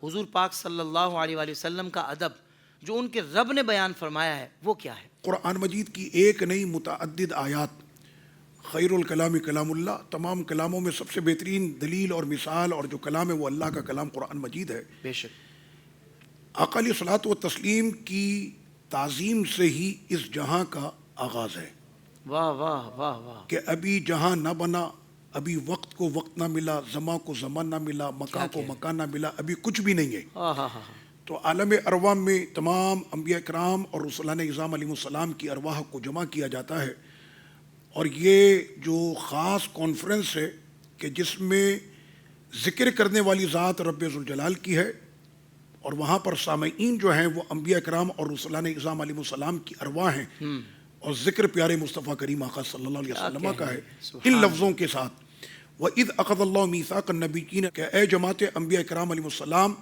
حضور پاک صلی اللہ علیہ وآلہ وسلم کا ادب جو ان کے رب نے بیان فرمایا ہے وہ کیا ہے؟ قرآن مجید کی ایک نہیں متعدد آیات. خیر الکلام کلام اللہ، تمام کلاموں میں سب سے بہترین دلیل اور مثال اور جو کلام ہے وہ اللہ کا کلام قرآن مجید ہے. بے شک. آقا علیہ الصلوۃ والتسلیم کی تعظیم سے ہی اس جہاں کا آغاز ہے. واہ واہ واہ واہ. کہ ابھی جہاں نہ بنا، ابھی وقت کو وقت نہ ملا، زمان کو زمان نہ ملا، مکان کو مکان نہ ملا، ابھی کچھ بھی نہیں ہے. تو عالم ارواح میں تمام انبیاء کرام اور رسولان اعظام علیہ السلام کی ارواح کو جمع کیا جاتا ہے، اور یہ جو خاص کانفرنس ہے کہ جس میں ذکر کرنے والی ذات رب ذوالجلال کی ہے، اور وہاں پر سامعین جو ہیں وہ انبیاء کرام اور رسولان اعظام علیہ السلام کی ارواح ہیں، اور ذکر پیارے مصطفیٰ کریم آقا صلی اللہ علیہ وسلم کا ہے ان لفظوں کے ساتھ. وَإِذْ أَخَذَ اللَّهُ مِيثَاقَ النَّبِيِّينَ، کہ اے جماعت انبیاء کرام علیہ السلام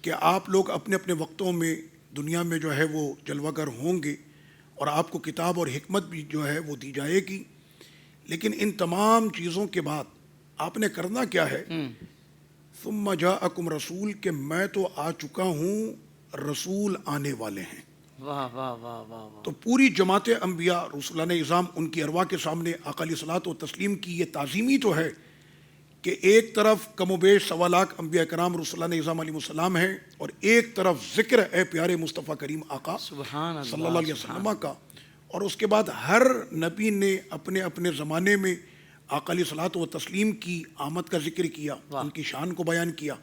کہ آپ لوگ اپنے اپنے وقتوں میں دنیا میں جو ہے وہ جلوہ گر ہوں گے، اور آپ کو کتاب اور حکمت بھی جو ہے وہ دی جائے گی. لیکن ان تمام چیزوں کے بعد آپ نے کرنا کیا ہے؟ ثم جاءکم رسول، کہ میں تو آ چکا ہوں، رسول آنے والے ہیں. واہ واہ واہ واہ. تو پوری جماعت انبیاء رسولان اعظام ان کی ارواح کے سامنے آقا علیہ الصلوۃ والتسلیم کی یہ تعظیمی تو ہے کہ ایک طرف کم و بیش 1.25 لاکھ انبیاء کرام رسولان اعظام علیہ السلام ہیں، اور ایک طرف ذکر ہے پیارے مصطفیٰ کریم آقا سبحان اللہ صلی اللہ علیہ وسلم کا. اور اس کے بعد ہر نبی نے اپنے اپنے زمانے میں آقا علیہ الصلوۃ والتسلیم کی آمد کا ذکر کیا، ان کی شان کو بیان کیا.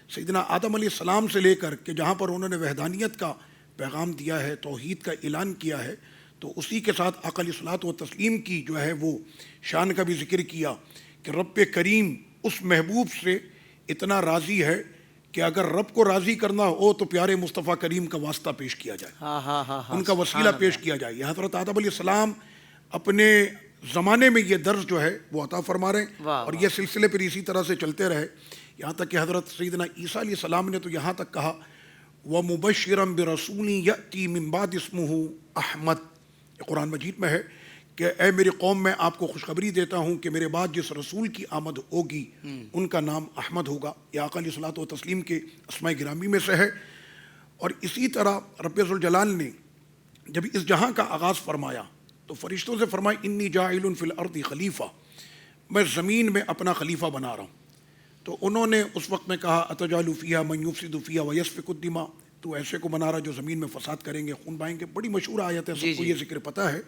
سیدنا آدم علیہ السلام سے لے کر کہ جہاں پر انہوں نے وحدانیت کا پیغام دیا ہے، توحید کا اعلان کیا ہے، تو اسی کے ساتھ آقا علیہ الصلوۃ والتسلیم کی جو ہے وہ شان کا بھی ذکر کیا کہ رب کریم اس محبوب سے اتنا راضی ہے کہ اگر رب کو راضی کرنا ہو تو پیارے مصطفیٰ کریم کا واسطہ پیش کیا جائے، ان کا وسیلہ پیش کیا جائے. یہ حضرت آدم علیہ السلام اپنے زمانے میں یہ درس جو ہے وہ عطا فرما رہے ہیں، اور یہ سلسلے پھر اسی طرح سے چلتے رہے یہاں تک کہ حضرت سیدنا عیسیٰ علیہ السلام نے تو یہاں تک کہا وَمُبَشِّرًا بِرَسُولٍ يَأْتِي مِن بَعْدِ اسْمُهُ احمد. قرآن مجید میں ہے کہ اے میری قوم، میں آپ کو خوشخبری دیتا ہوں کہ میرے بعد جس رسول کی آمد ہوگی ان کا نام احمد ہوگا. یہ آقا علیہ الصلوۃ والتسلیم کے اسماء گرامی میں سے ہے. اور اسی طرح رب ذوالجلال نے جب اس جہاں کا آغاز فرمایا تو فرشتوں سے فرمایا انی جاعل فی الارض خلیفہ، میں زمین میں اپنا خلیفہ بنا رہا ہوں. تو انہوں نے اس وقت میں کہا اتجعل فیہا من یفسد فیہا ویسفک الدماء، تو ایسے کو بنا رہا جو زمین میں فساد کریں گے، خون بہائیں گے. بڑی مشہور آیت ہے، سب کو یہ ذکر پتہ ہے.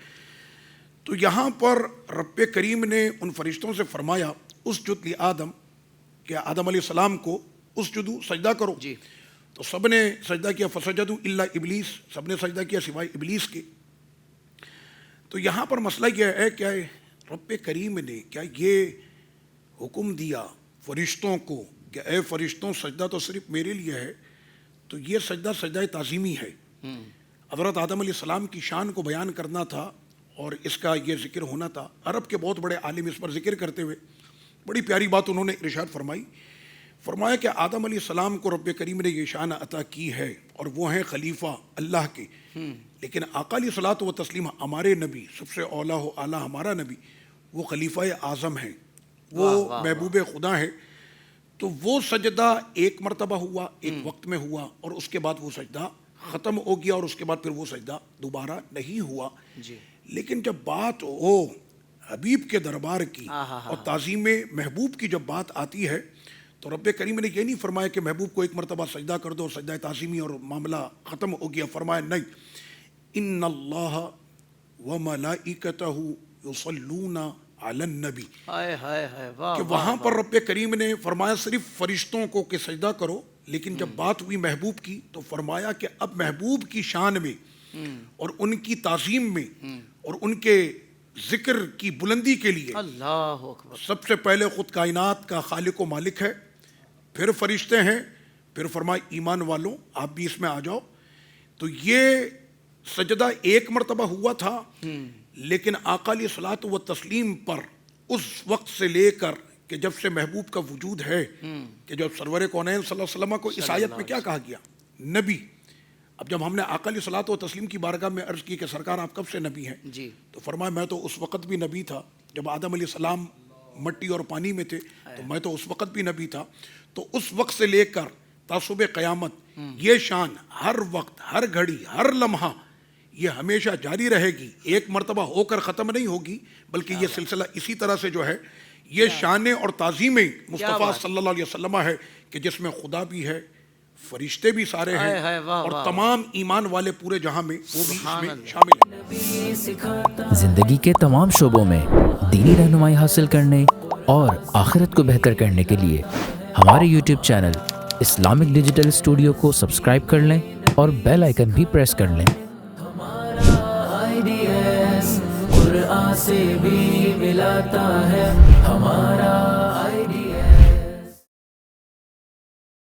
تو یہاں پر رب کریم نے ان فرشتوں سے فرمایا اسجد لآدم، کہ آدم علیہ السلام کو اسجدو، سجدہ کرو. تو سب نے سجدہ کیا، فسجدوا الا ابلیس، سب نے سجدہ کیا سوائے ابلیس کے. تو یہاں پر مسئلہ یہ ہے کہ رب کریم نے کیا یہ حکم دیا فرشتوں کو کہ اے فرشتوں سجدہ تو صرف میرے لیے ہے؟ تو یہ سجدہ سجدہ تعظیمی ہے. حضرت آدم علیہ السلام کی شان کو بیان کرنا تھا اور اس کا یہ ذکر ہونا تھا. عرب کے بہت بڑے عالم اس پر ذکر کرتے ہوئے بڑی پیاری بات انہوں نے ارشاد فرمایا کہ آدم علیہ السلام کو رب کریم نے یہ شان عطا کی ہے اور وہ ہیں خلیفہ اللہ کے. لیکن آقا علیہ الصلوۃ والتسلیم ہمارے نبی، سب سے اولیٰ و اعلیٰ ہمارا نبی، وہ خلیفہ اعظم ہیں، وہ محبوب خدا ہیں. تو وہ سجدہ ایک مرتبہ ہوا، ایک وقت میں ہوا، اور اس کے بعد وہ سجدہ ختم ہو گیا، اور اس کے بعد پھر وہ سجدہ دوبارہ نہیں ہوا. لیکن جب بات ہو حبیب کے دربار کی اور تعظیم محبوب کی جب بات آتی ہے تو رب کریم نے یہ نہیں فرمایا کہ محبوب کو ایک مرتبہ سجدہ کر دو اور سجدہ تعظیمی اور معاملہ ختم ہو گیا. فرمایا نہیں، ان اللہ وملائکتہ یصلون علی النبی، کہ وہاں پر رب کریم نے فرمایا صرف فرشتوں کو کہ سجدہ کرو. لیکن جب بات ہوئی محبوب کی تو فرمایا کہ اب محبوب کی شان میں اور ان کی تعظیم میں اور ان کے ذکر کی بلندی کے لیے اللہ اکبر سب سے پہلے خود کائنات کا خالق و مالک ہے، پھر فرشتے ہیں، پھر فرمایا ایمان والوں آپ بھی اس میں آ جاؤ. تو یہ سجدہ ایک مرتبہ ہوا تھا، لیکن آقا علیہ الصلوۃ والتسلیم پر اس وقت سے لے کر کہ جب سے محبوب کا وجود ہے، کہ جب سرور کونین صلی اللہ علیہ وسلم کو اس آیت میں کیا کہا گیا؟ نبی. اب جب ہم نے آقا علیہ الصلوۃ والتسلیم کی بارگاہ میں عرض کی کہ سرکار آپ کب سے نبی ہیں؟ تو فرمایا میں تو اس وقت بھی نبی تھا جب آدم علیہ السلام مٹی اور پانی میں تھے، تو میں تو اس وقت بھی نبی تھا. تو اس وقت سے لے کر تا صبح قیامت یہ شان ہر وقت، ہر گھڑی، ہر لمحہ یہ ہمیشہ جاری رہے گی، ایک مرتبہ ہو کر ختم نہیں ہوگی، بلکہ یہ سلسلہ اسی طرح سے جو ہے یہ شان اور تعظیم مصطفیٰ صلی اللہ علیہ وسلم ہے کہ جس میں خدا بھی ہے، فرشتے بھی سارے ہیں، اور تمام ایمان والے پورے جہاں میں وہ بھی اس میں شامل ہیں۔ زندگی کے تمام شعبوں میں دینی رہنمائی حاصل کرنے اور آخرت کو بہتر کرنے کے لیے ہمارے YouTube channel Islamic digital studio کو سبسکرائب کر لیں اور بیل آئیکن بھی پریس کر لیں۔ قرآن سے بھی ملاتا ہے ہمارا